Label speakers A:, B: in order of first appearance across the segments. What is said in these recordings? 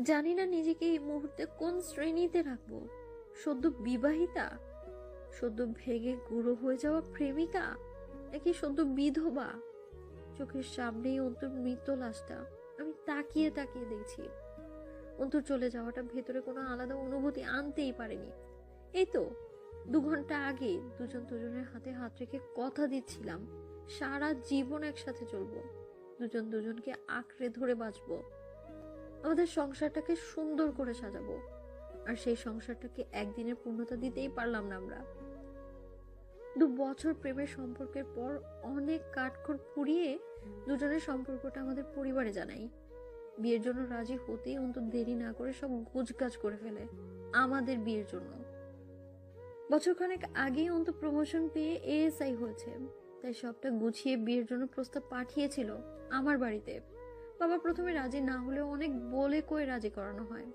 A: জানি না নিজেকে এই মুহূর্তে কোন শ্রেণীতে রাখবো। সদ্য বিবাহিতা, সদ্য ভেগে গুঁড়ো হয়ে যাওয়া প্রেমিকা, নাকি সদ্য বিধবা। চোখের সামনেই অন্তর মৃত লাশটা আমি তাকিয়ে তাকিয়ে দেখছি। অন্তর চলে যাওয়াটা ভেতরে কোনো আলাদা অনুভূতি আনতেই পারেনি। এই তো 2 ঘন্টা আগে দুজন দুজনের হাতে হাত রেখে কথা দিচ্ছিলাম সারা জীবন একসাথে চলবো, দুজন দুজনকে আঁকড়ে ধরে বাঁচবো, আমাদের সংসারটাকে সুন্দর করে সাজাবো। আর সেই সংসারটাকে একদিনের পূর্ণতা দিতেই পারলাম না আমরা। 2 বছর প্রেমের সম্পর্কের পর অনেক কাঠখড় পুড়িয়ে দুজনের সম্পর্কটা আমাদের পরিবারে জানাই। বিয়ের জন্য রাজি হতেই অন্তত দেরি না করে সব গোছগাছ করে ফেলে আমাদের বিয়ের জন্য। বছরখানেক আগেই অন্ত প্রমোশন পেয়ে এএসআই হয়েছে, তাই সবটা গুছিয়ে বিয়ের জন্য প্রস্তাব পাঠিয়েছিল আমার বাড়িতে। বাবা প্রথমে রাজি না হলেও অনেক বলে কয়ে রাজি করানো হয়।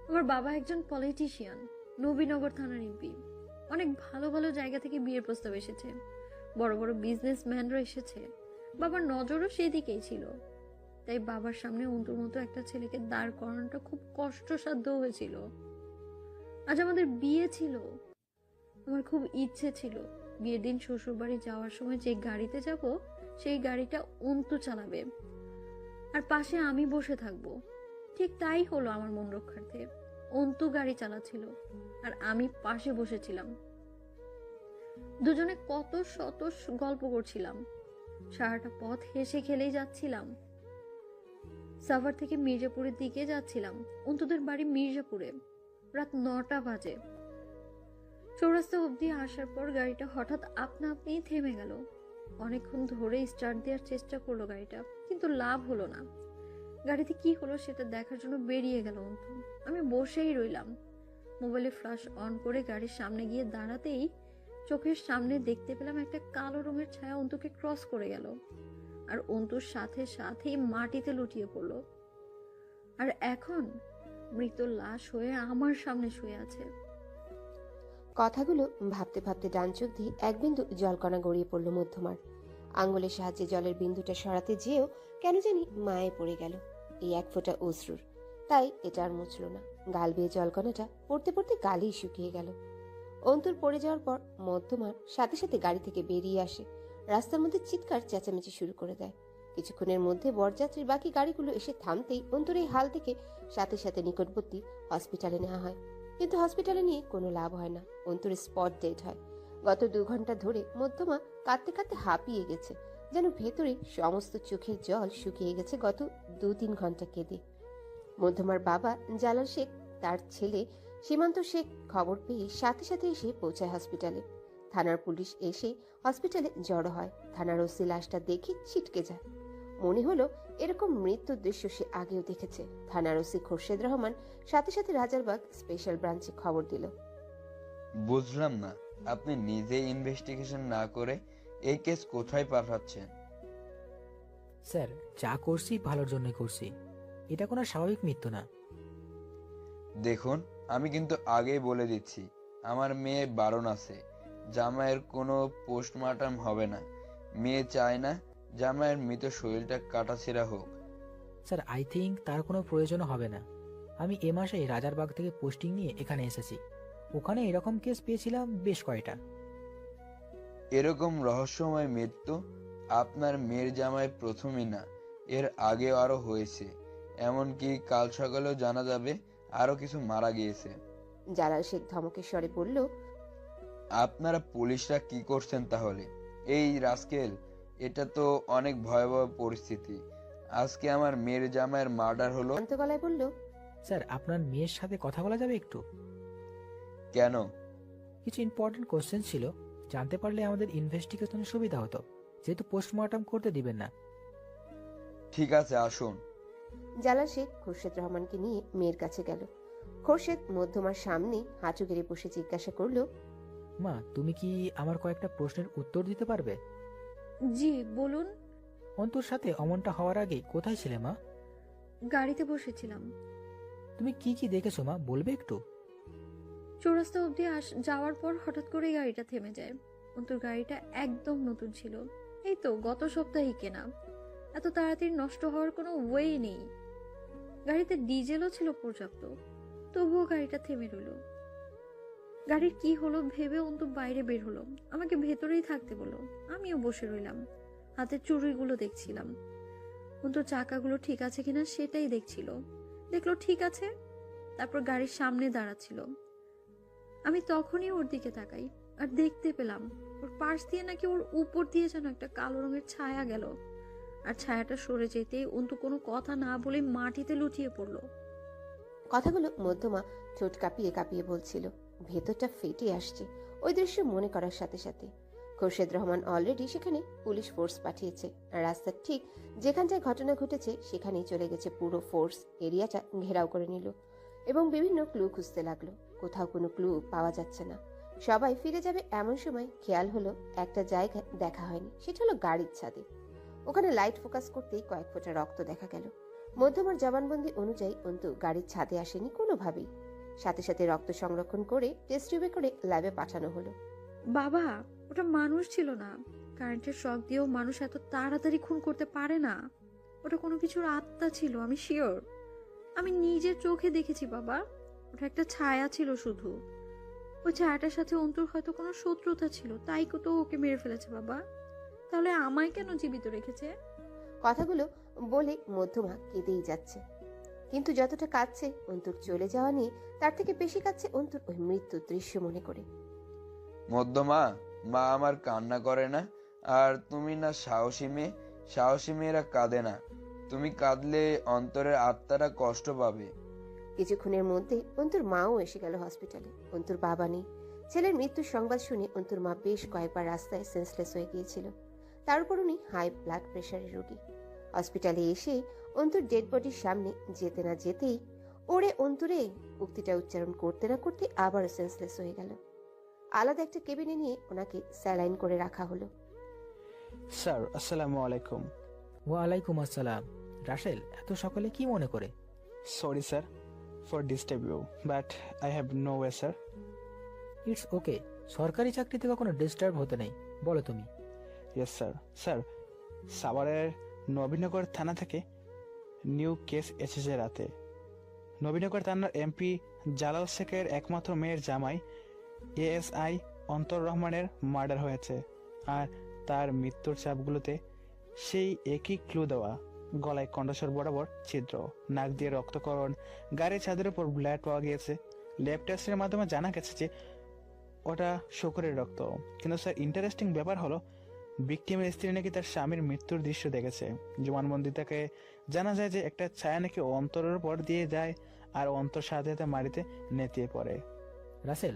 A: আমার বাবা একজন পলিটিশিয়ান, নবীনগর থানার এমপি। অনেক ভালো ভালো জায়গা থেকে বিয়ের প্রস্তাব এসেছে, বড় বড় বিজনেসম্যানরা এসেছে, বাবার নজরও সেদিকেই ছিল। তাই বাবার সামনে অন্তর মতো একটা ছেলেকে দাঁড় করানোটা খুব কষ্টসাধ্য হয়েছিল। আজ আমাদের বিয়ে ছিল। আমার খুব ইচ্ছে ছিল বিয়ের দিন শ্বশুর বাড়ি যাওয়ার সময় যে গাড়িতে যাব সেই গাড়িটা অন্তু চালাবে, আর পাশে আমি বসে থাকবো। ঠিক তাই হলো আমার মন রক্ষার্থে। অন্তু গাড়ি চালাচ্ছিল আর আমি পাশে বসেছিলাম। দুজনে কত শত গল্প করছিলাম, সারাটা পথ হেসে খেলেই যাচ্ছিলাম। সাভার থেকে মির্জাপুরের দিকে যাচ্ছিলাম। অন্তুদের বাড়ি মির্জাপুরে। রাত 9টা বাজে। চৌরাস্তা অব্দি আসার পর গাড়িটা হঠাৎ আপনা আপনিই থেমে গেল। অনেকক্ষণ ধরে স্টার্ট দেওয়ার চেষ্টা করলো গাড়িটা, কিন্তু লাভ হলো না। গাড়িতে কি হলো সেটা দেখার জন্য বেরিয়ে গেল অন্তু। আমি বসেই রইলাম। মোবাইলে ফ্ল্যাশ অন করে গাড়ির সামনে গিয়ে দাঁড়াতেই চোখের সামনে দেখতে পেলাম একটা কালো রঙের ছায়া অন্তুকে ক্রস করে গেল, আর অন্তুর সাথে সাথেই মাটিতে লুটিয়ে পড়লো। আর এখন মৃত লাশ হয়ে আমার সামনে শুয়ে আছে।
B: কথাগুলো ভাবতে ভাবতে ডান চোখ দিয়ে এক বিন্দু জলকণা গড়িয়ে পড়ল মধ্যমার। আঙ্গুলের সাহায্যে জলের বিন্দুটা সরাতে যেও কেন জানি মায়ে পড়ে গেল এই এক ফোঁটা অশ্রুর। তাই এটা আর মুছল না। গাল বেয়ে জলকণাটা পড়তে পড়তে গালেই শুকিয়ে গেল। অন্তর পড়ে যাওয়ার পর মধ্যমার সাথে সাথে গাড়ি থেকে বেরিয়ে আসে, রাস্তার মধ্যে চিৎকার চেঁচামেচি শুরু করে দেয়। কিছুক্ষণের মধ্যে বরযাত্রীর বাকি গাড়িগুলো এসে থামতেই অন্তর এই হাল থেকে সাথে সাথে নিকটবর্তী হসপিটালে নেওয়া হয়। কিন্তু হসপিটালে নিয়ে কোনো লাভ হয় না। অন্তর স্পট ডেড হয়। গত 2 ঘন্টা ধরে মধ্যমা কাঁদতে কাঁদতে হাঁপিয়ে গেছে, যেন ভেতরে সমস্ত চোখের জল শুকিয়ে গেছে গত 2-3 ঘন্টা কেঁদে। মধ্যমার বাবা জালাল শেখ তার ছেলে সীমান্ত শেখ খবর পেয়ে সাথে সাথে এসে পৌঁছায় হসপিটালে। থানার পুলিশ এসে হসপিটালে জড়ো হয়। থানার ওসি লাশটা দেখে ছিটকে যায়। মনে হলো এরকম মৃত্যুর দৃশ্য সে আগেও দেখেছে। থানার ওসি খোরশেদ রহমান সাথে সাথে রাজারবাগ স্পেশাল ব্রাঞ্চে খবর দিল।
C: বুঝলাম না, আপনি নিজেই ইনভেস্টিগেশন না করে এই কেস কোথায় পাঠাচ্ছেন?
D: স্যার, যা করছি ভালোর জন্যই করছি। এটা কোনো স্বাভাবিক মৃত্যু না।
C: দেখুন, আমি কিন্তু আগেই বলে দিচ্ছি, আমার মেয়ে বারণ আছে। জামাইয়ের কোনো পোস্টমর্টম হবে না। মেয়ে চায় না জামাইয়ের মৃত শরীরটা কাটাছেঁড়া হোক।
D: স্যার, আই থিঙ্ক তার কোনো প্রয়োজন হবে না। আমি এ মাসেই রাজারবাগ থেকে পোস্টিং নিয়ে এখানে এসেছি। ওখানে এরকম কেস পেয়েছিলাম বেশ কয়টা।
C: এরকম রহস্যময় মৃত্যু আপনার মেয়ের জামাই প্রথমই না, এর আগেও আরো হয়েছে। এমনকি কাল সকালেও জানা যাবে আরো কিছু মারা গিয়েছে।
B: জালাল শেখ ধমকের স্বরে বলল,
C: আপনারা পুলিশরা কি করছেন তাহলে? এই রাস্কেল, এটা তো অনেক ভয়াবহ পরিস্থিতি। আজকে আমার মেয়ের জামাইয়ের মার্ডার হলো।
B: শান্ত গলায় বলল,
D: স্যার, আপনার মেয়ের সাথে কথা বলা যাবে একটু?
C: কেন?
D: কিছু ইম্পর্টেন্ট কোশ্চেন ছিল, জানতে পারলে আমাদের ইনভেস্টিগেশনে সুবিধা হতো, যেহেতু পোস্টমর্টম করতে দিবেন না।
C: ঠিক আছে, আসুন।
B: জালাল শেখ খোরশেদ রহমানকে নিয়ে মেয়ের কাছে গেল। খোরশেদ মধ্যমার সামনে হাঁটু গেড়ে বসে জিজ্ঞাসা করল,
D: মা, তুমি কি আমার কয়েকটা প্রশ্নের উত্তর দিতে পারবে?
A: জি বলুন।
D: অন্তর সাথে অমনটা হওয়ার আগে কোথায় ছিলে মা?
A: গাড়িতে বসেছিলাম।
D: তুমি কি কি দেখেছো মা, বলবে একটু?
A: চৌরাস্তা অব্দি যাওয়ার পর হঠাৎ করে গাড়িটা থেমে যায়। অন্তর গাড়িটা একদম নতুন ছিল, এই তো গত সপ্তাহেই কেনা, এত তাড়াতাড়ি নষ্ট হওয়ার কোনো ওয়ে নেই। গাড়িতে ডিজেলও ছিল পর্যাপ্ত, তবুও গাড়িটা থেমে রইল। গাড়ির কি হলো ভেবে অন্তু বাইরে বের হলো, আমাকে ভেতরেই থাকতে বললো। আমিও বসে রইলাম, হাতের চুড়িগুলো দেখছিলাম। অন্তু চাকাগুলো ঠিক আছে কিনা সেটাই দেখছিল। দেখলো ঠিক আছে, তারপর গাড়ির সামনে দাঁড়াচ্ছিল। আমি তখনই ওর দিকে তাকাই আর দেখতে পেলাম ওর পাশ দিয়ে নাকি ওর উপর দিয়ে যেন একটা কালো রঙের ছায়া গেল। আর ছায়াটা সরে যেতেই অন্তু কোনো কথা না বলে মাটিতে লুটিয়ে পড়লো।
B: কথাগুলো মধ্যমা ঠোঁট কাঁপিয়ে কাঁপিয়ে বলছিল। ভেতরটা ফেটে আসছে ওই দৃশ্য মনে করার সাথে সাথে। খোরশেদ রহমান অলরেডি সেখানে পুলিশ ফোর্স পাঠিয়েছে। আর রাস্তার ঠিক যেখানটায় ঘটনা ঘটেছে সেখানেই চলে গেছে পুরো ফোর্স। এরিয়াটা ঘেরাও করে নিল এবং বিভিন্ন ক্লু খুঁজতে লাগলো। কোথাও কোনো ক্লু পাওয়া যাচ্ছে না। সবাই ফিরে যাবে এমন সময় খেয়াল হলো একটা জায়গা দেখা হয়নি, সেটা হলো গাড়ির ছাদে। ওখানে লাইট ফোকাস করতেই কয়েক ফোঁটা রক্ত দেখা গেল। মধ্যমার জবানবন্দি অনুযায়ী অন্তু গাড়ির ছাদে আসেনি কোনোভাবেই। সাথে সাথে রক্ত সংরক্ষণ করে টেস্ট টিউবে করে ল্যাবে পাঠানো হলো।
A: বাবা, ওটা মানুষ ছিল না। কারেন্টের শক দিয়েও মানুষ এত তাড়াতাড়ি খুন করতে পারে না। ওটা কোনো কিছুর আত্মা ছিল, আমি শিওর। আমি নিজের চোখে দেখেছি বাবা। ওটা একটা ছায়া ছিল শুধু। ওই ছায়াটার সাথে অন্তুর হয়তো কোনো শত্রুতা ছিল, তাই তো ওকে মেরে ফেলেছে বাবা। তাহলে আমায় কেন জীবিত রেখেছে?
B: কথাগুলো বলে মধ্যমা কেঁদেই যাচ্ছে, কিন্তু যতটা কাঁদছে অন্তুর চলে যাওয়া নিয়ে তার থেকে বেশি কাঁদছে অন্তুর ওই মৃত্যুর দৃশ্য মনে করে।
C: মধ্যমা, মা আমার কান্না করে না। আর তুমি না সাহসী মেয়ে, সাহসী মেয়েরা কাঁদে না। তুমি কাঁদলে অন্তরের আত্মারা কষ্ট পাবে।
B: কিছুক্ষণের মধ্যে অন্তুর মাও এসে গেল হসপিটালে। অন্তুর বাবা নেই। ছেলের মৃত্যুর সংবাদ শুনে অন্তুর মা বেশ কয়েকবার রাস্তায় সেন্সলেস হয়ে গিয়েছিল। তার উপর উনি হাই ব্লাড প্রেশারের রোগী। হসপিটালে এসে অন্তুর ডেড বডির সামনে যেতে না যেতেই ওরে অন্তুরে উক্তিটা উচ্চারণ করতে না করতে আবারও সেন্সলেস হয়ে গেল। আলাদা একটা কেবিনে নিয়ে ওনাকে স্যালাইন করে রাখা হলো।
E: স্যার, আসসালামু আলাইকুম।
D: ওয়ালাইকুম আসসালাম। রাসেল এত সকালে কি মনে করে?
E: Sorry sir for disturb you, but I have no way sir.
D: It's okay, সরকারি চাকরিতে কখনো ডিস্টার্ব হতে নেই, বলো তুমি।
E: Yes sir. স্যার, সাভারের নবীনগর থানা থেকে নিউ কেস এসেছে রাতে। নবীনগর থানার এমপি জালাল শেখের একমাত্র মেয়ের জামাই এএসআই অন্তর রহমানের মার্ডার হয়েছে। আর তার মৃত্যুর চাপগুলোতে সেই একই ক্লু দেওয়া। গলায় কণ্ঠস্বর বরাবর ছিদ্র, নাক দিয়ে রক্তকরণ, গাড়ির ছাদের উপর ব্লাড পাওয়া গিয়েছে। ল্যাব টেস্টের মাধ্যমে জানা গেছে যে ওটা শুকরের রক্ত। কিন্তু স্যার, ইন্টারেস্টিং ব্যাপার হলো ভিকটিমের স্ত্রী নাকি তার স্বামীর মৃত্যুর দৃশ্য দেখেছে। জবানবন্দি থেকে জানা যায় যে একটা ছায়া নাকি অন্তরের উপর দিয়ে যায় আর অন্তর সাথে সাথে মাটিতে নেতিয়ে পড়ে।
D: Russell,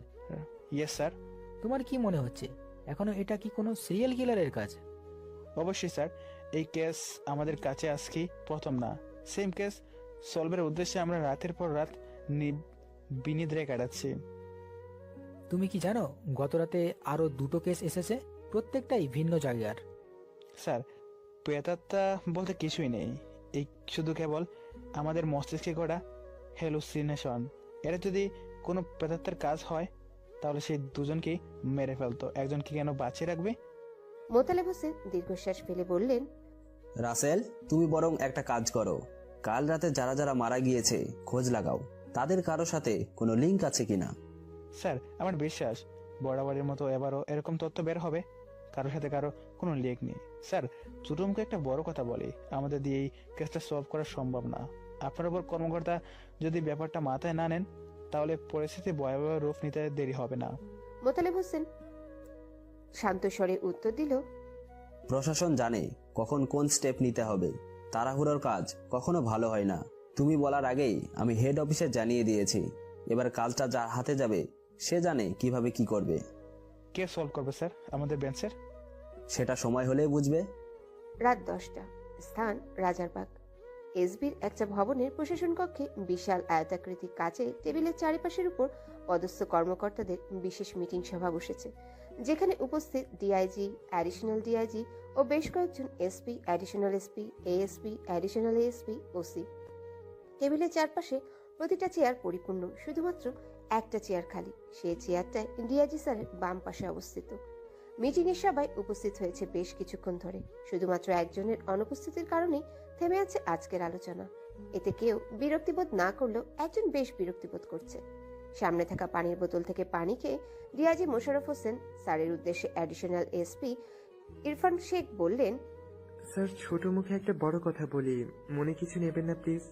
E: yes sir.
D: তোমার কি মনে হচ্ছে এখনো এটা কি কোনো সিরিয়াল কিলারের কাজ?
E: অবশ্যই স্যার, এই কেস আমাদের কাছে আজকে প্রথম না। সেম কেস সলভের উদ্দেশ্যে আমরা রাতের পর রাত বিনিদ্রে কাটাচ্ছি।
D: তুমি কি জানো গত রাতে আরো দুটো কেস এসেছে, প্রত্যেকটাই ভিন্ন জায়গার।
E: স্যার, প্রেতাত্মা বলতে কিছুই নেই। এই শুধু কেবল আমাদের মস্তিষ্কে করা হ্যালুসিনেশন। এরা যদি কোনো প্রেতাত্মার কাজ হয় তাহলে সেই দুজনকেই মেরে ফেলতো, একজনকে কেন বাঁচিয়ে রাখবে?
B: মোতালেব হোসেন দীর্ঘশ্বাস ফেলে বললেন,
F: রাসেল, তুমি বরং একটা কাজ করো। কাল রাতে যারা যারা মারা গিয়েছে খোঁজ লাগাও, তাদের কারো সাথে কোনো লিঙ্ক আছে কিনা।
E: স্যার, আমার বিশ্বাস বরাবরের মতো এবারও এরকম তথ্য বের হবে। কারোর সাথে কারো কোনো লিঙ্ক নেই। স্যার, ছোটমুখে একটা বড় কথা বলি, আমাদের দিয়ে এই কেসটা সলভ করা সম্ভব না। আপনার উপর কর্মকর্তা যদি ব্যাপারটা মাথায় না নেন তাহলে পরিস্থিতি ভয়াবহ রূপ নিতে দেরি হবে না।
B: মোতালেব হোসেন শান্ত স্বরে উত্তর দিল,
F: প্রশাসন জানে কখন কোন স্টেপ নিতে হবে। তাড়াহুড়োর কাজ কখনো ভালো হয় না। তুমি বলার আগেই আমি হেড অফিসে জানিয়ে দিয়েছি। এবার কাজটা যার হাতে যাবে সে জানে কিভাবে কি করবে।
E: কে সলভ করবে স্যার আমাদের বেঞ্চের?
F: সেটা সময় হলেই বুঝবে।
B: রাত 10টা, স্থান রাজারবাগ। এসবির একটা ভবনের প্রশাসন কক্ষে বিশাল আয়তাকৃতির কাচে টেবিলের চারিপাশের উপর পদস্থ কর্মকর্তাদের বিশেষ মিটিং সভা বসেছে, যেখানে উপস্থিত ডিআইজি, অ্যাডিশনাল ডিআইজি ও বেশ কয়েকজন SP, additional SP, ASP, additional ASP, OC. টেবিলের চারপাশে প্রতিটা চেয়ার পরিপূর্ণ, শুধুমাত্র একটা চেয়ার খালি। সেই চেয়ারটায় ডিআইজি স্যারের বাম পাশে অবস্থিত। মিটিংয়ে সবাই উপস্থিত হয়েছে বেশ কিছুক্ষণ ধরে। শুধুমাত্র একজনের অনুপস্থিতির কারণে থেমে আছে আজকের আলোচনা। এতে কেউ বিরক্তিবোধ না করলেও একজন বেশ বিরক্তিবোধ করছে। সামনে থাকা পানির বোতল থেকে পানি খেয়ে ডিআইজি মোশাররফ হোসেন স্যারের উদ্দেশ্যে অ্যাডিশনাল এসপি ইরফান শেখ বললেন,
G: স্যার, ছোট মুখে একটা বড় কথা বলি, মনে কিছু নেবেন না প্লিজ।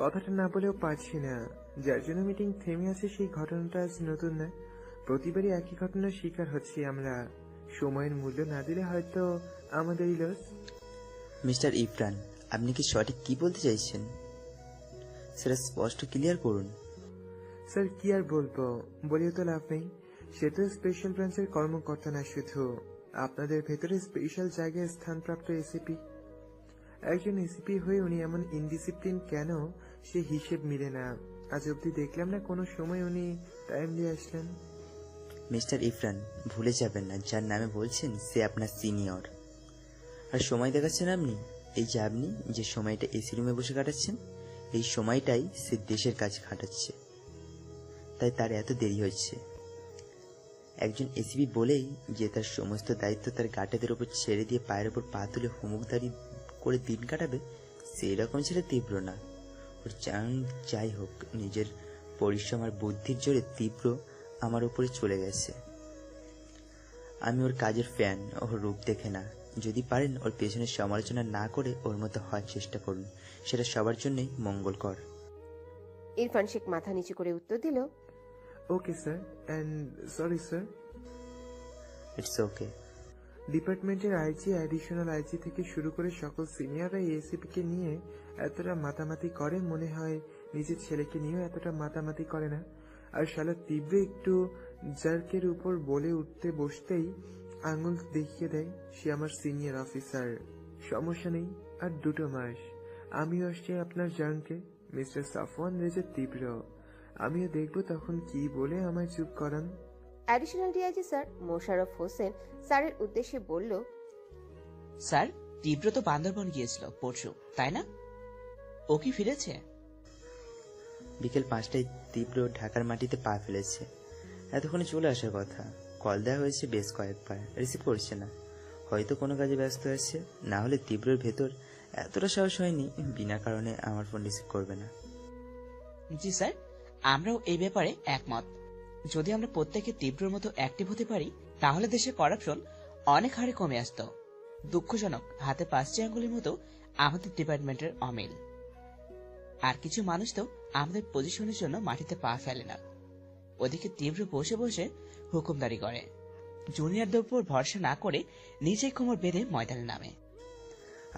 G: কথাটা না বলেও পারছি না। যার জন্য মিটিং থেমে আছে সেই ঘটনাটা আজ নতুন না, প্রতিবারই একই ঘটনার শিকার হচ্ছি আমরা। সময়ের মূল্য না দিলে হয়তো আমাদেরই লস।
H: মিস্টার ইরফান, আপনি কি সঠিক কি বলতে চাইছেন? সেটা স্পষ্ট ক্লিয়ার করুন।
G: স্যার, কি আর বলবো, বলেও তো লাভ নেই। সে তো স্পেশাল ব্রাঞ্চের কর্মকর্তা না, শুধু আপনাদের ভেতরে স্পেশাল জায়গায় স্থানপ্রাপ্ত এসিপি। একজন এসিপি হয়ে উনি এমন ইনডিসিপ্লিন কেন, সে হিসেব মিলে না। আজ অব্দি দেখলাম না কোনো সময় উনি টাইম দিয়ে আসলেন।
H: মিস্টার ইরফান, ভুলে যাবেন না যার নামে বলছেন সে আপনার সিনিয়র। আর সময় দেখাচ্ছেন আপনি, এই যে আপনি যে সময়টা এসি রুমে বসে কাটাচ্ছেন, এই সময়টাই সে দেশের কাছে কাটাচ্ছে, তাই তার এত দেরি হচ্ছে। একজন এসিপি বলেই যে তার সমস্ত দায়িত্ব তার গার্ডদের ওপর ছেড়ে দিয়ে পায়ের ওপর পা তুলে হুমুকদারি করে দিন কাটাবে, সেই রকম ছেলে তীব্র না। ওর যাই হোক, নিজের পরিশ্রম আর বুদ্ধির জোরে তীব্র আমার উপরে চলে গেছে। আমি ওর কাজের ফ্যান, ওর রূপ দেখে না। যদি পারেন ওর পেছনে সমালোচনা না করে ওর মতো হওয়ার চেষ্টা করুন, সেটা সবার জন্যই মঙ্গলকর।
B: ইরফান শেখ মাথা নিচু করে উত্তর দিল,
G: okay sir, and sorry sir.
H: It's ওকে।
G: ডিপার্টমেন্টের আইজি, অ্যাডিশনাল আইজি থেকে শুরু করে সকল সিনিয়ররা এসিপি কে নিয়ে এতটা মাতামাতি করে, মনে হয় নিজের ছেলেকে নিয়েও এতটা মাতামাতি করে না। আর শালা তীব্র একটু জার্কের উপর বলে উঠতে বসতেই আঙুল দেখিয়ে দেয় সে আমার সিনিয়র অফিসার। সমস্যা নেই, আর 2 মাস আমিও আসছি আপনার জার্কে, মিস্টার সাফওয়ান রেজা তীব্র। আমিও দেখবো তখন কি বলে আমায় চুপ করান।
B: Additional DIG sir Mosharraf Hossain স্যারের উদ্দেশ্যে বলল,
I: স্যার, তীব্র তো বান্দরবন গিয়েছিল পরশু, তাই না? ও কি ফিরেছে?
H: বিকেল 5টায় তীব্র ঢাকার মাটিতে পা ফেলেছে। এতক্ষণে চলে আসার কথা। কল দেওয়া হয়েছে বেশ কয়েকবার, রিসিভ করছে না। হয়তো কোনো কাজে ব্যস্ত আছে, না হলে তীব্রর ভেতর এতটা সাহস হয়নি বিনা কারণে আমার ফোন রিসিভ করবে না।
I: জি স্যার, আমরাও এই ব্যাপারে একমত। যদি আমরা প্রত্যেকে তীব্রর মতো অ্যাক্টিভ হতে পারি, তাহলে দেশের করাপশন অনেক হারে কমে আসতো। দুঃখজনক, হাতে 5টি আঙ্গুলের মতো আমাদের ডিপার্টমেন্টের অমিল। আর কিছু মানুষ তো আমাদের পজিশনের জন্য মাটিতে পা ফেলে না। ওদিকে তীব্র বসে বসে হুকুমদারি করে, জুনিয়রদের উপর ভরসা না করে নিজেই কোমর বেঁধে ময়দানে নামে।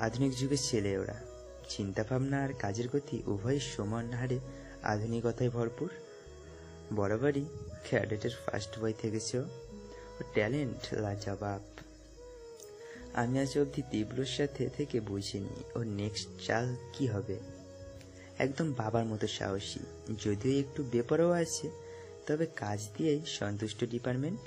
H: আধুনিক যুগের ছেলে ওরা, চিন্তা ভাবনা আর কাজের গতি উভয় সমান হারে আধুনিকতায় ভরপুর। বরাবরই ক্যাডেটের ফার্স্ট বয় থেকেছে ও ট্যালেন্ট লাজবাব। আমি আজ অব্দি তীব্রর সাথে থেকে বুঝিনি ওর নেক্সট চাল কি হবে। একদম বাবার মতো সাহসী, যদিও একটু বেপরোয়া আছে, তবে কাজ দিয়েই সন্তুষ্ট ডিপার্টমেন্ট।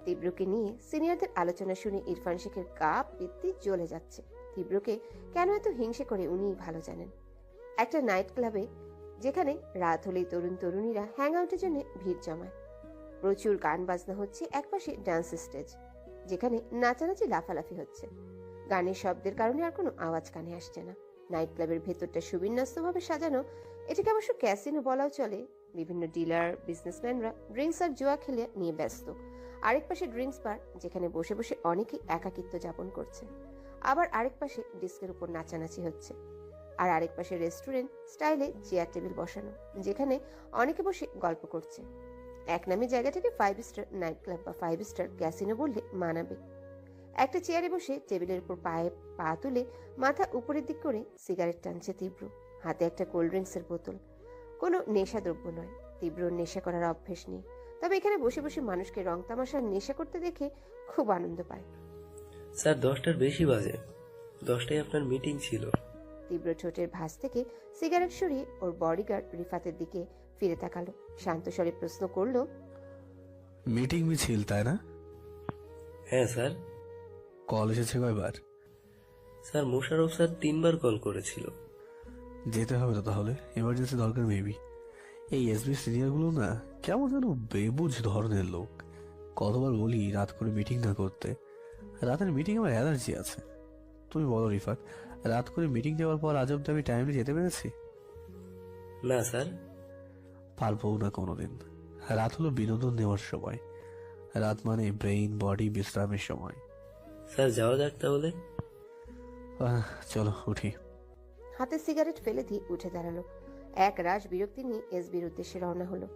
B: তীব্রকে নিয়ে সিনিয়রদের আলোচনা শুনে ইরফান শেখের গা পিত্তি জ্বলে যাচ্ছে। তীব্রকে কেন এত হিংসে করে উনিই ভালো জানেন। একটা নাইট ক্লাবে যেখানে রাত হলেই তরুণ তরুণীরা হ্যাং আউটের জন্য ভিড় জমায়। প্রচুর গান বাজনা হচ্ছে, একপাশে ডান্স স্টেজ যেখানে নাচানাচি লাফালাফি হচ্ছে। গানের শব্দের কারণে আর কোনো আওয়াজ কানে আসছে না। নাইট ক্লাবের ভেতরটা সুবিন্যস্তভাবে সাজানো, এটাকে অবশ্য ক্যাসিনো বলাও চলে। বিভিন্ন ডিলার, বিজনেসম্যানরা ড্রিঙ্কস আর জুয়া খেলে নিয়ে ব্যস্ত। আরেক পাশে ড্রিঙ্কস বার, যেখানে বসে বসে অনেকেই একাকিত্ব যাপন করছে। আবার আরেক পাশে ডিস্কের উপর নাচানাচি হচ্ছে। আর আরেক পাশে রেস্টুরেন্ট স্টাইলে চেয়ার টেবিল বসানো, যেখানে অনেকে বসে গল্প করছে। এক নামে জায়গাটাকে 5 স্টার নাইট ক্লাব বা 5 স্টার ক্যাসিনো বললে মানাবে। একটা চেয়ারে বসে টেবিলের উপর পায়ে পা তুলে মাথা উপরের দিক করে সিগারেট টানছে তীব্র। হাতে একটা কোল্ড ড্রিঙ্কসের বোতল। কোনো নেশা দ্রব্য নয়, তীব্রর নেশা করার অভ্যেস নেই। তবে এখানে বসে বসে মানুষকে রং তামাশার নেশা করতে দেখে খুব আনন্দ পায়।
J: স্যার, 10টার বেশি বাজে। 10টায় আপনার মিটিং ছিল।
B: তীব্র ঠোঁটের ভাঁজ থেকে সিগারেট সরিয়ে ওর বডিগার্ড রিফাতের দিকে ফিরে তাকালো। শান্ত স্বরে প্রশ্ন করলো,
K: মিটিং মিছিল তাই না?
J: হ্যাঁ স্যার।
K: কল এসেছে কয়বার?
J: স্যার, মোশাররফ স্যার 3বার কল করেছিল।
K: যেতে হবে তো তাহলে, এমার্জেন্সি দরকার মেবি। এই এসবি সিনিয়র গুলো না কেমন যেন বেবুঝ ধরনের লোক। কতবার বলি রাত করে মিটিং না করতে। রাতের মিটিং আমার অ্যালার্জি আছে। তুমি বলো রিফাত, রাত করে মিটিং দেওয়ার পর আজ অব্দি আমি টাইমলি যেতে পেরেছি?
J: না স্যার।
K: পারবো না কোনোদিন। রাত হলো বিনোদন নেওয়ার সময়। রাত মানে ব্রেইন বডি বিশ্রামের সময়।
J: স্যার যাওয়া যাক তাহলে।
K: চলো উঠি।
B: হাতে সিগারেট ফেলে দিয়ে উঠে দাঁড়ালো। এক রাশ বিরক্তি নিয়ে এসবির উদ্দেশ্যে রওনা হলো।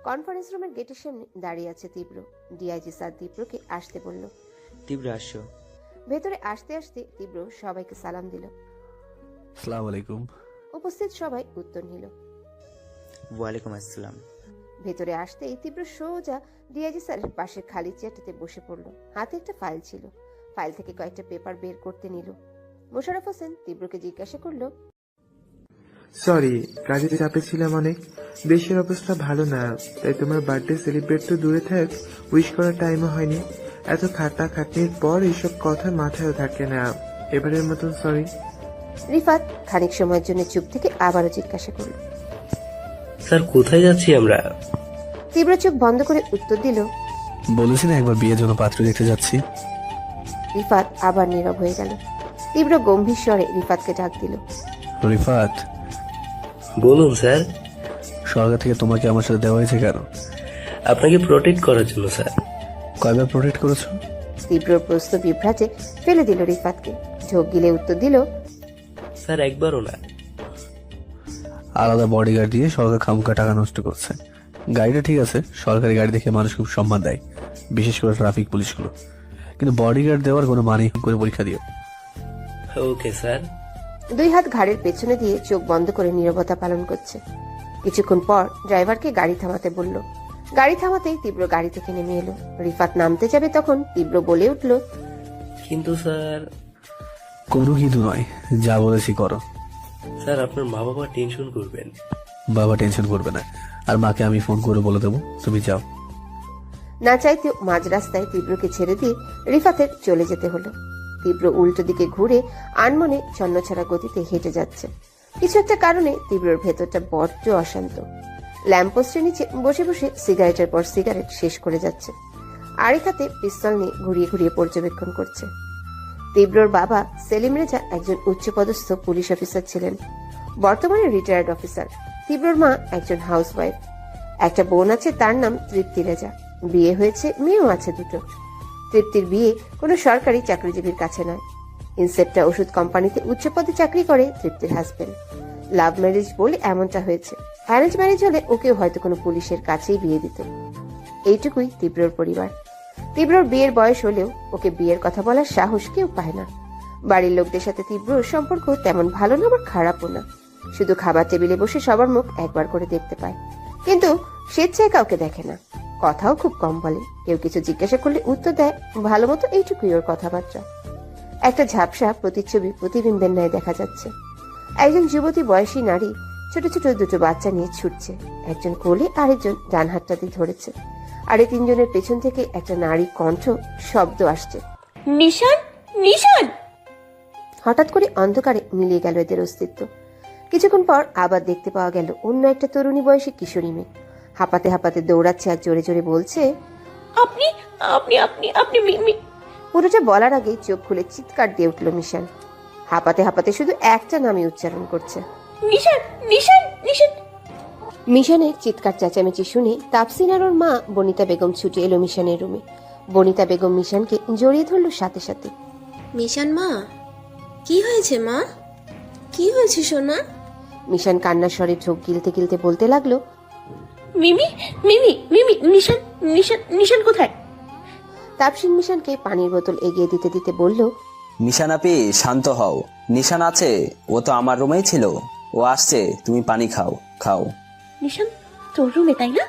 B: কনফারেন্স রুমের গেটের সামনে দাঁড়িয়ে আছে তীব্র। ডিআইজি স্যার তীব্রকে আসতে বলল।
H: তীব্র আসো।
B: ভেতরে আসতে আসতে তীব্র সবাইকে সালাম দিল।
K: আসসালামু আলাইকুম।
B: উপস্থিত সবাই উত্তর নিল।
H: ওয়ালাইকুম আসসালাম।
B: ভেতরে আসতেই তীব্র সোজা ডিআইজি স্যারের পাশের খালি চেয়ারটাতে বসে পড়ল। হাতে একটা ফাইল ছিল। ফাইল থেকে কয়েকটা পেপার বের করতে নিল। মোশাররফ হোসেন তীব্রকে জিজ্ঞাসা করলো,
G: সরি, কাজের চাপে ছিলাম অনেক। দেশের অবস্থা ভালো না, তাই তোমার বার্থডে সেলিব্রেট তো দূরে থাক, উইশ করার টাইমও হয়নি। এত খাটনির পর এইসব কথা মাথায়ও থাকে না। এবারের মতন সরি।
B: রিফাত খানিক সময়ের জন্য চুপ থেকে আবারও জিজ্ঞাসা করল,
J: স্যার কোথায় যাচ্ছি আমরা?
B: তীব্র চোখ বন্ধ করে উত্তর দিল,
K: বলেছি না একবার বিয়ের জন্য পাত্র দেখতে যাচ্ছি।
B: রিফাত আবার নীরব হয়ে গেল। তীব্র গম্ভীর স্বরে রিফাতকে ডাক দিল,
K: রিফাত।
J: বলুন স্যার।
K: সরকার থেকে তোমাকে আমার সাথে দেওয়া হয়েছে কেন?
J: আপনাকে প্রোটেক্ট করার জন্য স্যার।
K: কয়বার প্রোটেক্ট করেছো?
B: তীব্র প্রশ্ন বিভ্রাটে ফেলে দিল রিফাতকে। ঝোঁক গিলে উত্তর দিল,
J: স্যার একবারও না।
K: আলাদা বডিগার্ড দিয়ে সরকার খামকা টাকা নষ্ট করছে। গাড়িটা ঠিক আছে, সরকারি গাড়ি দেখে মানুষ খুব সম্মান দেয়, বিশেষ করে ট্রাফিক পুলিশগুলো। কিন্তু বডিগার্ড দেওয়ার কোনো মানেই করে পরীক্ষা দিও।
J: Okay sir.
B: দুই হাত ঘাড়ের পেছনে দিয়ে চোখ বন্ধ করে নীরবতা পালন করছে। কিছুক্ষণ পর ড্রাইভারকে গাড়ি থামাতে বলল। গাড়ি থামাতেই তীব্র গাড়ি থেকে নেমে এলো। রিফাত নামতে যাবে তখন তীব্র বলে উঠল,
J: কিন্তু স্যার।
K: কোনো কিন্তু নয়, যা বলেছি করো।
J: স্যার আপনার মা বাবা টেনশন করবেন।
K: বাবা টেনশন করবে না, আর মাকে আমি ফোন করে বলে দেবো তুমি যাও।
B: না চাইতেও মাঝ রাস্তায় তীব্রকে ছেড়ে দিয়ে রিফাতের চলে যেতে হলো। তীব্র উল্টো দিকে ঘুরে আনমনে ছন্নছাড়া গতিতে হেঁটে যাচ্ছে। কিছু একটা কারণে তীব্রর ভেতরটা বড্ড অশান্ত। ল্যাম্পপোস্টের নিচে বসে বসে সিগারেটের পর সিগারেট শেষ করে যাচ্ছে। আরেক হাতে পিস্তল নিয়ে ঘুরিয়ে ঘুরিয়ে পর্যবেক্ষণ করছে। তীব্রর বাবা সেলিম রেজা একজন উচ্চপদস্থ পুলিশ অফিসার ছিলেন, বর্তমানে রিটায়ার্ড অফিসার। তীব্রর মা একজন হাউসওয়াইফ। একটা বোন আছে, তার নাম তৃপ্তি রেজা। বিয়ে হয়েছে, মেয়েও আছে দুটো। তৃপ্তির বিয়ে কোনো সরকারি চাকরিজীবীর কাছে নয়। ইনসেপ্টা ওষুধ কোম্পানিতে উচ্চ পদে চাকরি করে তৃপ্তির হাজবেন্ড। লাভ ম্যারেজ বলে এমনটা হয়েছে। অ্যারেঞ্জ ম্যারেজ হলে ওকেও হয়তো কোনো পুলিশের কাছেই বিয়ে দিত। এইটুকুই তীব্রর পরিবার। তীব্রর বিয়ের বয়স হলেও ওকে বিয়ের কথা বলার সাহস কেউ পায় না। বাড়ির লোকদের সাথে তীব্রর সম্পর্ক তেমন ভালো না, আবার খারাপও না। শুধু খাবার টেবিলে বসে সবার মুখ একবার করে দেখতে পায়, কিন্তু স্বেচ্ছায় কাউকে দেখে না। কথাও খুব কম বলে। কেউ কিছু জিজ্ঞাসা করলে উত্তর দেয় ভালো মতো, এইটুকুই ওর কথাবার্তা। একটা ঝাপসা প্রতিচ্ছবি প্রতিবিম্বের ন্যায় দেখা যাচ্ছে। একজন যুবতী বয়সী নারী ছোট ছোট দুটো বাচ্চা নিয়ে ছুটছে। একজন কোলে, আরেকজন ডান হাতটা দিয়ে ধরেছে। আর এই তিনজনের পেছন থেকে একটা নারী কণ্ঠ শব্দ আসছে,
A: নিশান, নিশান।
B: হঠাৎ করে অন্ধকারে মিলিয়ে গেল এদের অস্তিত্ব। কিছুক্ষণ পর আবার দেখতে পাওয়া গেল অন্য একটা তরুণী বয়সী কিশোরী মেয়ে। হাঁপাতে হাঁপাতে দৌড়াচ্ছে আর জোরে জোরে বলছে,
A: আপনি আপনি আপনি আপনি
B: পুরোটা বলার আগে চোখ খুলে চিৎকার দিয়ে উঠল মিশান। হাঁপাতে হাঁপাতে শুধু একটা নামই উচ্চারণ করছে,
A: নিশান, নিশান, নিশান।
B: মিশানের চিৎকার চেঁচামেচি শুনে তাপসিন আর ওর মা বনিতা বেগম ছুটে এলো মিশানের রুমে। বনিতা বেগম মিশানকে জড়িয়ে ধরল সাথে সাথে।
L: মিশান মা, কি হয়েছে মা? কি হয়েছে সোনা?
B: মিশান কান্নার স্বরে ঢোক গিলতে গিলতে বলতে লাগলো,
A: মিমি, মিমি, মিমি, নিশান, নিশান, নিশান কোথায়?
B: তাপসিন মিশানকে পানির বোতল এগিয়ে দিতে দিতে বলল,
F: নিশান আপি শান্ত হও, নিশান আছে, ও তো আমার রুমেই ছিল, ও আসছে, তুমি পানি খাও খাও।
A: নিশান তোর রুমে, তাই না?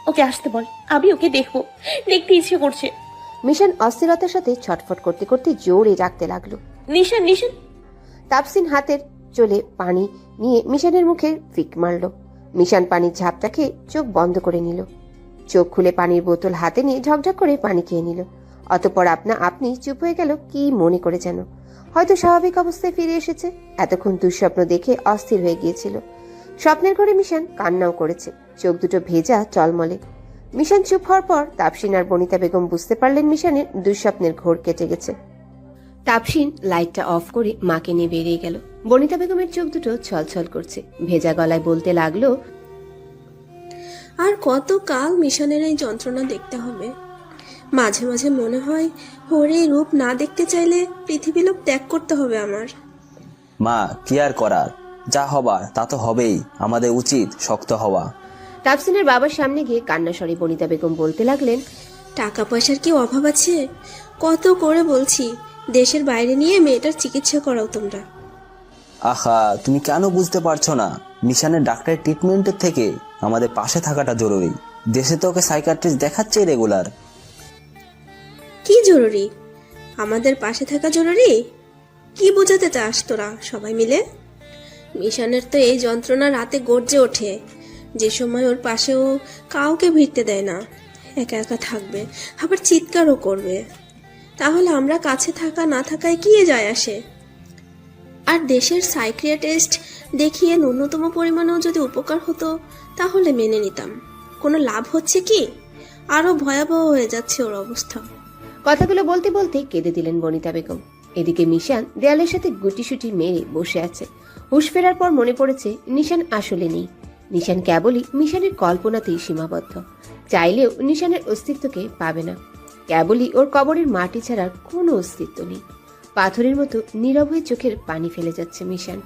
A: ওকে আসতে বল, আমি ওকে দেখবো, দেখতে ইচ্ছে করছে।
B: মিশান অস্থিরতার সাথে ছটফট করতে করতে জোরে ডাকতে লাগলো,
A: নিশান, নিশান।
B: তাপসিন হাতের চলে পানি নিয়ে মিশানের মুখে ফিক মারল। মিশান পানির ঝাপটা খেয়ে চোখ বন্ধ করে নিল। চোখ খুলে পানির বোতল হাতে নিয়ে ঢকঢক করে পানি খেয়ে নিল। অতঃপর আপনি চুপ হয়ে গেল, কি মনে করে যেন। হয়তো স্বাভাবিক অবস্থায় ফিরে এসেছে। এতক্ষণ দুঃস্বপ্ন দেখে অস্থির হয়ে গিয়েছিল। স্বপ্নের ঘরে মিশান কান্নাও করেছে, চোখ দুটো ভেজা টলমলে। মিশান চুপ হওয়ার পর তাপসিন আর বনিতা বেগম বুঝতে পারলেন মিশানের দুঃস্বপ্নের ঘোর কেটে গেছে। তাপসিন লাইটটা অফ করে মাকে নিয়ে বেরিয়ে গেল। বনিতা বেগমের চোখ দুটো ছলছল করছে, ভেজা গলায় বলতে লাগলো,
L: আর কত কাল মিশনের এই যন্ত্রণা দেখতে হবে। মাঝে মাঝে মনে হয় ওর এই রূপ না দেখতে চাইলে পৃথিবী লোক ত্যাগ করতে হবে আমার।
F: মা, কি আর করার, যা হবার তা তো হবেই, আমাদের উচিত শক্ত হওয়া।
B: তাপসিনের বাবার সামনে গিয়ে কান্নাস্বরে বনিতা বেগম বলতে লাগলেন,
L: টাকা পয়সার কি অভাব আছে? কত করে বলছি দেশের বাইরে নিয়ে মেয়েটার চিকিৎসা করাও তোমরা।
F: আহা, তুমি কেন বুঝতে পারছো না? মিশনের ডাক্তারের ট্রিটমেন্টের থেকে আমাদের পাশে থাকাটা জরুরি। দেশে তো ওকে সাইকিয়াট্রিস্ট দেখাচ্ছে রেগুলার।
L: কি জরুরি? আমাদের পাশে থাকা জরুরি? কি বোঝাতে চাস তোরা সবাই মিলে? মিশনের তো এই যন্ত্রণা রাতে গর্জে ওঠে, যে সময় ওর পাশেও কাউকে ভিড়তে দেয় না, একা একা থাকবে, আবার চিৎকারও করবে। তাহলে আমরা কাছে থাকা না থাকায় কি যায় আসে? আর দেশের সাইকিয়াট্রিস্ট দেখিয়ে ন্যূনতম পরিমাণেও যদি উপকার হতো তাহলে মেনে নিতাম। কোনো লাভ হচ্ছে কি? আরো ভয়াবহ হয়ে যাচ্ছে ওর অবস্থা।
B: কথাগুলো বলতে বলতে কেঁদে দিলেন বনিতা বেগম। এদিকে মিশান দেয়ালের সাথে গুটিসুটি মেরে বসে আছে। হুঁশ ফেরার পর মনে পড়েছে নিশান আসলে নেই। নিশান কেবলই মিশানের কল্পনাতেই সীমাবদ্ধ, চাইলেও নিশানের অস্তিত্বকে পাবে না। কেবলই ওর কবরের মাটি ছাড়ার কোনো অস্তিত্ব নেই। পাথরের মতো নীরব হয়ে চোখের পানি ফেলে যাচ্ছে মিশান।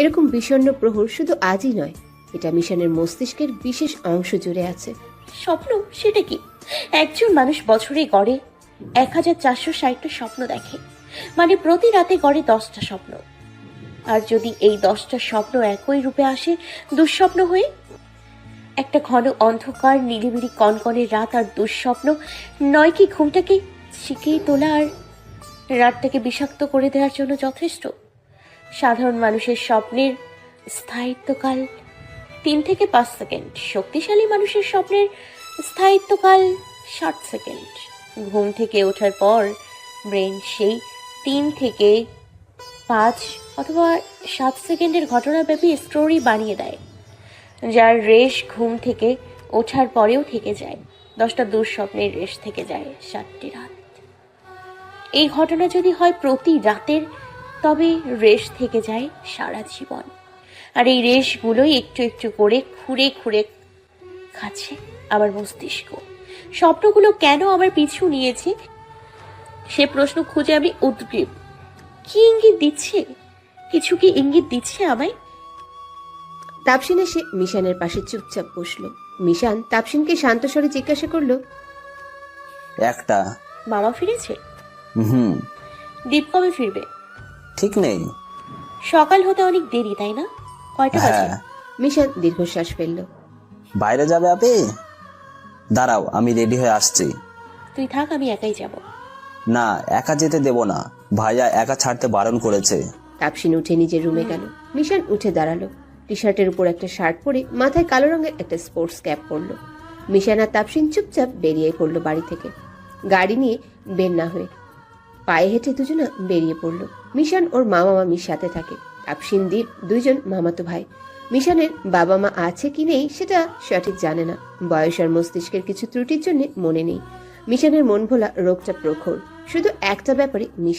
B: এরকম বিষণ্ণ প্রহর শুধু আজই নয়, এটা মিশানের মস্তিষ্কের বিশেষ অংশ জুড়ে আছে।
M: স্বপ্ন সেটা কি? একজন মানুষ বছরে গড়ে 1460টা স্বপ্ন দেখে, মানে প্রতি রাতে গড়ে 10টা স্বপ্ন। আর যদি এই 10টা স্বপ্ন একই রূপে আসে দুঃস্বপ্ন হয়ে, একটা ঘন অন্ধকার নিলিবিলি কনকনে রাত আর দুঃস্বপ্ন নয় কি ঘুমটাকে শিখিয়ে তোলা আর রাতটাকে বিষাক্ত করে দেওয়ার জন্য যথেষ্ট? সাধারণ মানুষের স্বপ্নের স্থায়িত্বকাল 3 থেকে 5 সেকেন্ড, শক্তিশালী মানুষের স্বপ্নের স্থায়িত্বকাল 60 সেকেন্ড। ঘুম থেকে ওঠার পর ব্রেন সেই 3 থেকে 5 অথবা 7 সেকেন্ডের ঘটনাব্যাপী স্টোরি বানিয়ে দেয়, যার রেশ ঘুম থেকে ওঠার পরেও থেকে যায়। 10টা দুঃস্বপ্নের রেশ থেকে যায় 7টি রাত। এই ঘটনা যদি হয় প্রতি রাতের, তবে রেশ থেকে যায় সারা জীবন। আর এই রেশগুলোই একটু একটু করে খুঁড়ে খুঁড়ে খাচ্ছে আমার মস্তিষ্ক। স্বপ্নগুলো কেন আমার পিছু নিয়েছে সে প্রশ্ন খুঁজে আমি উদ্গ্রীব। কি ইঙ্গিত দিচ্ছে? কিছু কি ইঙ্গিত দিচ্ছে আমায়?
B: তাপসিন এসে মিশানের পাশে চুপচাপ বসলো। মিশান তাপসিনকে শান্ত স্বরে জিজ্ঞাসা করলো,
F: একটা।
M: মামা ফিরেছে?
F: হুম।
M: দীপ কবে ফিরবে?
F: ঠিক নেই।
M: সকাল হতে অনেক দেরি, তাই না? কয়টা বাজে?
B: মিশান দীর্ঘশ্বাস ফেলল।
F: বাইরে যাবে আপনি? দাঁড়াও, আমি রেডি হয়ে আসছি।
M: তুই থাক, আমি একাই যাব।
F: না, একা যেতে দেব না, ভাইয়া একা ছাড়তে বারণ করেছে।
B: তাপসিন উঠে নিজের রুমে গেল। মিশান উঠে দাঁড়ালো। টি শার্টের উপর একটা শার্ট পরে মাথায় কালো রঙের একটা স্পোর্টস ক্যাপ পরলো। মিশান আর তাপসিন চুপচাপ বেরিয়ে পড়লো বাড়ি থেকে, গাড়ি নিয়ে বের না হয়ে। পায়ে হেঁটে দুজনা বেরিয়ে পড়লো। মিশান ওর মামা মামির সাথে থাকে। তাপসিন দীপ দুইজন মামাতো ভাই। মিশানের বাবা মা আছে কি নেই সেটা সঠিক জানে না। বয়স আর মস্তিষ্কের কিছু ত্রুটির জন্য মনে নেই। মিশানের মন ভোলা রোগটা প্রখর। শুধু একটা ব্যাপারে